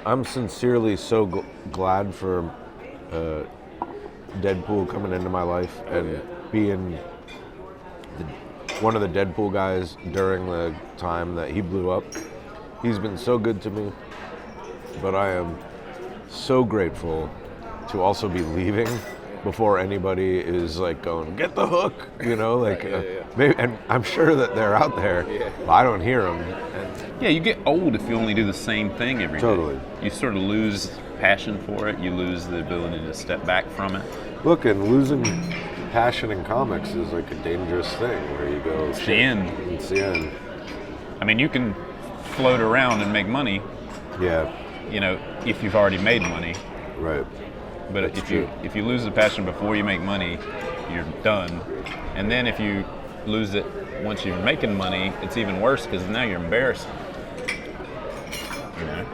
I'm sincerely so glad for Deadpool coming into my life and being one of the Deadpool guys during the time that he blew up. He's been so good to me, but I am so grateful to also be leaving before anybody is like going, get the hook, you know, like maybe, and I'm sure that they're out there, but I don't hear them. Yeah, you get old if you only do the same thing every day. Totally. You sort of lose passion for it. You lose the ability to step back from it. Look, and losing passion in comics is like a dangerous thing where you go, It's the end. It's the end. I mean, you can float around and make money, Yeah, you know, if you've already made money. right. But That's if you lose the passion before you make money, you're done. And then if you lose it once you're making money, it's even worse because now you're embarrassed. You know?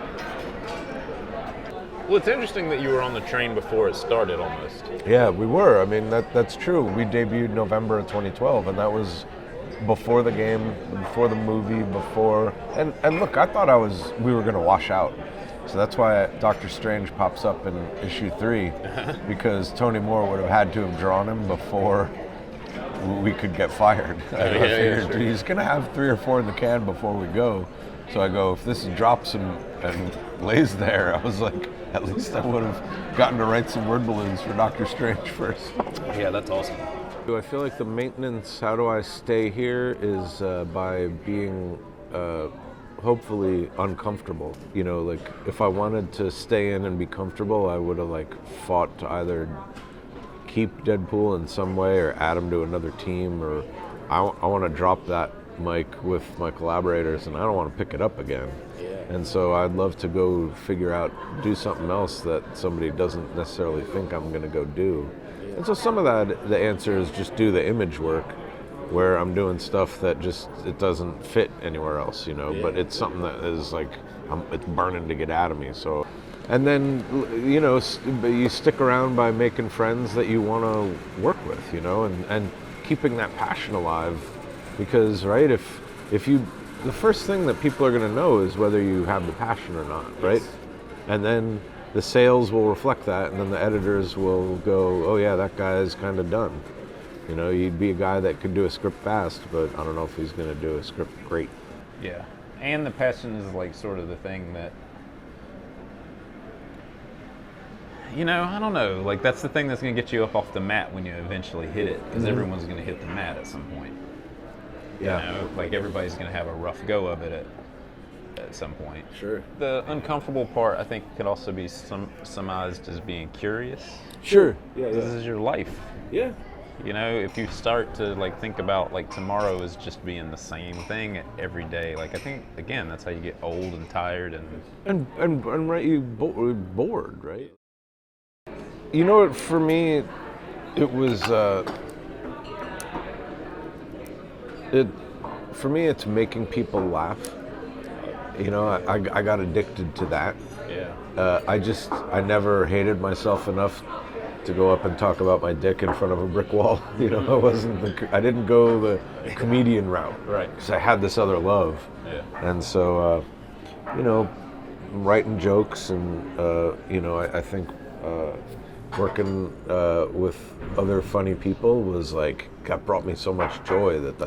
Well, it's interesting that you were on the train before it started almost. Yeah, we were. I mean, that's true. We debuted November of 2012, and that was before the game, before the movie, before... And look, I thought we were going to wash out. So that's why Doctor Strange pops up in issue 3, because Tony Moore would have had to have drawn him before we could get fired. I figured he's going to have 3 or 4 in the can before we go. So I go, if this drops and lays there, I was like, at least I would have gotten to write some word balloons for Doctor Strange first. Yeah, that's awesome. Do I feel like the maintenance, how do I stay here, is by being hopefully uncomfortable. You know, like if I wanted to stay in and be comfortable, I would have like fought to either keep Deadpool in some way or add him to another team, or I want to drop that mic with my collaborators and I don't want to pick it up again. Yeah. And so I'd love to go figure out, do something else that somebody doesn't necessarily think I'm going to go do. And so some of that, the answer is just do the image work, where I'm doing stuff that just, it doesn't fit anywhere else, you know, but it's something that is like, it's burning to get out of me, so. And then, you know, you stick around by making friends that you want to work with, you know, and keeping that passion alive, because, right, if you, the first thing that people are going to know is whether you have the passion or not, right? And then the sales will reflect that, and then the editors will go, oh yeah, that guy is kind of done. You know, you'd be a guy that could do a script fast, but I don't know if he's going to do a script great. Yeah. And the passion is like sort of the thing that, you know, I don't know, like that's the thing that's going to get you up off the mat when you eventually hit it, because everyone's going to hit the mat at some point. Yeah. You know, like everybody's going to have a rough go of it at some point. Sure. The uncomfortable part, I think, could also be summarized as being curious. Sure. Yeah, This is your life. Yeah. You know, if you start to like think about like tomorrow is just being the same thing every day, like I think again that's how you get old and tired and right, you bored, right? You know what? For me, it was For me, it's making people laugh. You know, I got addicted to that. yeah. I never hated myself enough to go up and talk about my dick in front of a brick wall. You know, I didn't go the comedian route. Right. Because I had this other love. Yeah. And so, you know, writing jokes and, you know, I think working with other funny people was like, brought me so much joy that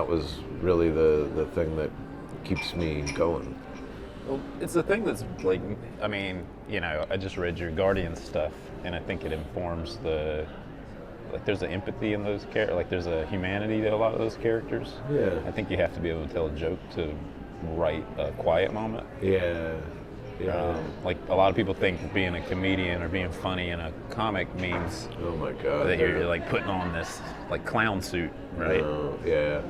was really the thing that keeps me going. Well, it's the thing that's like, I mean, you know, I just read your Guardian stuff, and I think it informs like there's an empathy in those characters, like there's a humanity to a lot of those characters. Yeah. I think you have to be able to tell a joke to write a quiet moment. Yeah. Like a lot of people think being a comedian or being funny in a comic means Oh my God. that you're like putting on this like clown suit, right? Yeah.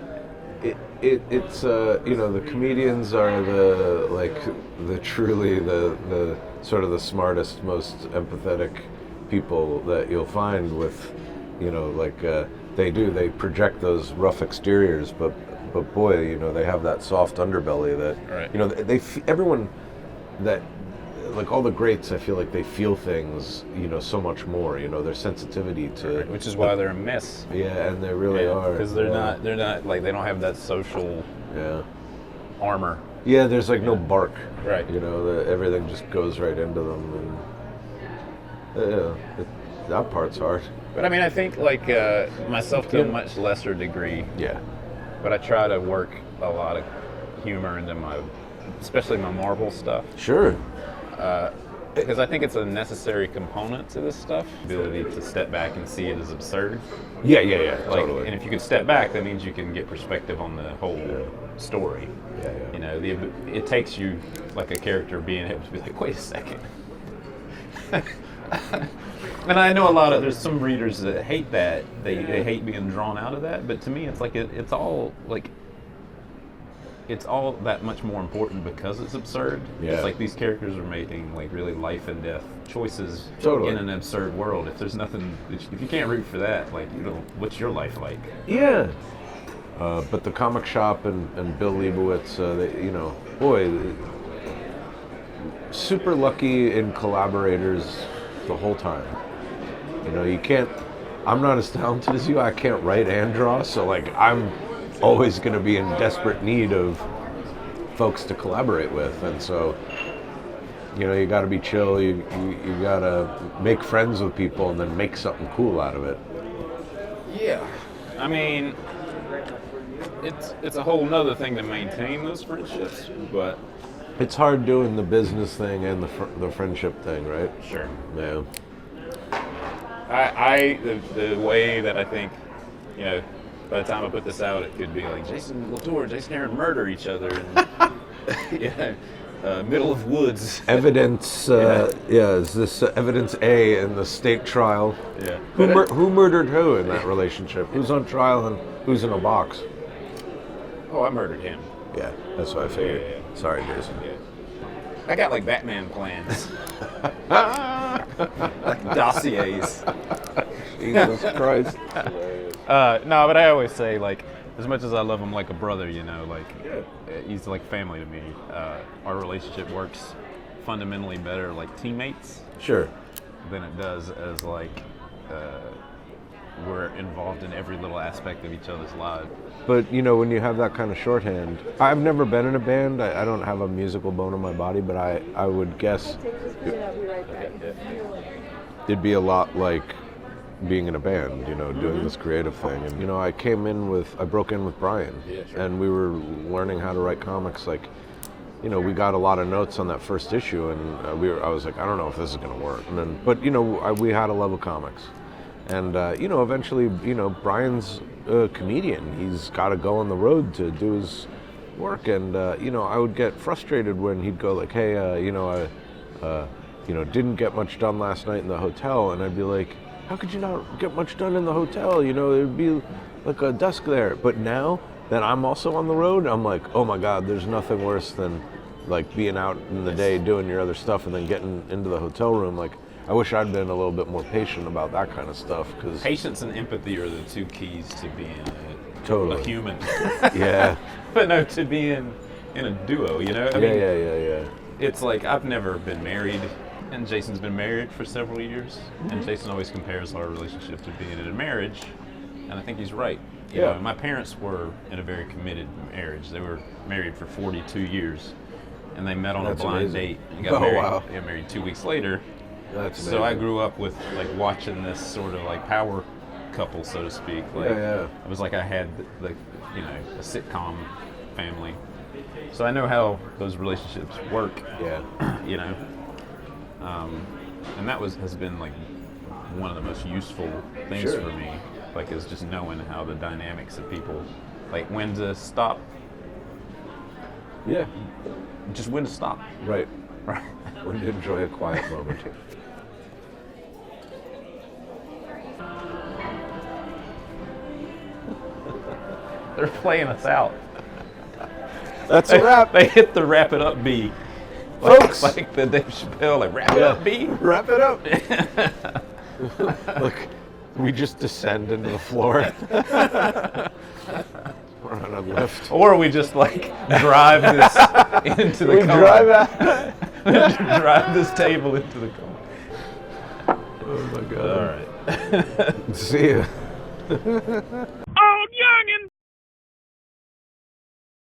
It's you know, the comedians are the truly the sort of the smartest, most empathetic people that you'll find with, you know, like they project those rough exteriors, but boy, you know, they have that soft underbelly that, Right. you know, everyone that, like all the greats, I feel like they feel things, you know, so much more, you know, their sensitivity to... Which is why they're a mess. Yeah, and they really are. Because they're not like, they don't have that social Yeah. armor. Yeah, there's like no bark. Right. You know, everything just goes right into them, and that part's hard. But I mean, I think like myself to a much lesser degree. Yeah. But I try to work a lot of humor into especially my Marvel stuff. Sure. Because I think it's a necessary component to this stuff. Ability to step back and see it as absurd. Yeah, Like, totally. and if you can step back, that means you can get perspective on the whole story. Yeah. You know, it takes you like a character being able to be like, wait a second. And I know there's some readers that hate that. They hate being drawn out of that. But to me, it's like it's all that much more important because it's absurd. Yeah. It's like these characters are making like really life and death choices Totally. in an absurd world. If there's nothing, if you can't root for that, like, you know, what's your life like? Yeah. But the comic shop and Bill Leibowitz, super lucky in collaborators the whole time. You know, I'm not as talented as you. I can't write and draw, so like I'm always going to be in desperate need of folks to collaborate with, and so you know, you got to be chill. You got to make friends with people and then make something cool out of it. Yeah, I mean, it's a whole nother thing to maintain those friendships, but it's hard doing the business thing and the friendship thing, right? sure. Yeah. The way that I think, you know, by the time I put this out, it could be like Jason Latour and Jason Aaron murder each other in middle of woods. Evidence, is this evidence A in the state trial? Yeah. Who murdered who in that relationship? Who's on trial and who's in a box? Oh, I murdered him. Yeah, that's what I figured. Yeah. Sorry, Jason. Yeah. I got like Batman plans. Like dossiers. Jesus Christ. No, but I always say, like, as much as I love him like a brother, you know, like, he's like family to me. Our relationship works fundamentally better like teammates Sure. than it does as like we're involved in every little aspect of each other's lives. But, you know, when you have that kind of shorthand, I've never been in a band. I don't have a musical bone in my body, but I would guess it'd be a lot like being in a band, you know, doing this creative thing. And, you know, I broke in with Brian, and we were learning how to write comics. Like, you know, we got a lot of notes on that first issue, and I was like, I don't know if this is going to work. And then, but, you know, we had a love of comics. And, you know, eventually, you know, Brian's a comedian. He's got to go on the road to do his work. And, you know, I would get frustrated when he'd go like, hey, you know, I didn't get much done last night in the hotel. And I'd be like, how could you not get much done in the hotel? You know, there'd be like a desk there. But now that I'm also on the road, I'm like, oh my God, there's nothing worse than like being out in the day doing your other stuff and then getting into the hotel room. Like, I wish I'd been a little bit more patient about that kind of stuff. Cause Patience and empathy are the two keys to being Totally. a human. yeah, But no, to be in a duo, you know? I mean, yeah. it's like I've never been married, and Jason's been married for several years, and Jason always compares our relationship to being in a marriage, and I think he's right. You know, my parents were in a very committed marriage. They were married for 42 years, and they met on That's a blind amazing. date and got married. Wow. Got married 2 weeks later. That's So I amazing. grew up with like watching this sort of like power couple, so to speak. Like, Yeah. It was like I had the a sitcom family. So I know how those relationships work. Yeah. You know, and that has been like one of the most useful things Sure. for me. Like, is just knowing how the dynamics of people, like when to stop, Yeah. just when to stop. Right. Right. When to enjoy a quiet moment. They're playing us out. That's a wrap. They hit the wrap it up B. Folks. Like the Dave Chappelle, like wrap it up B. Wrap it up. Look, we just descend into the floor. We're on a lift. Or we just like drive this into the We car. drive out. Drive this table into the car. Oh my God. All right. See ya.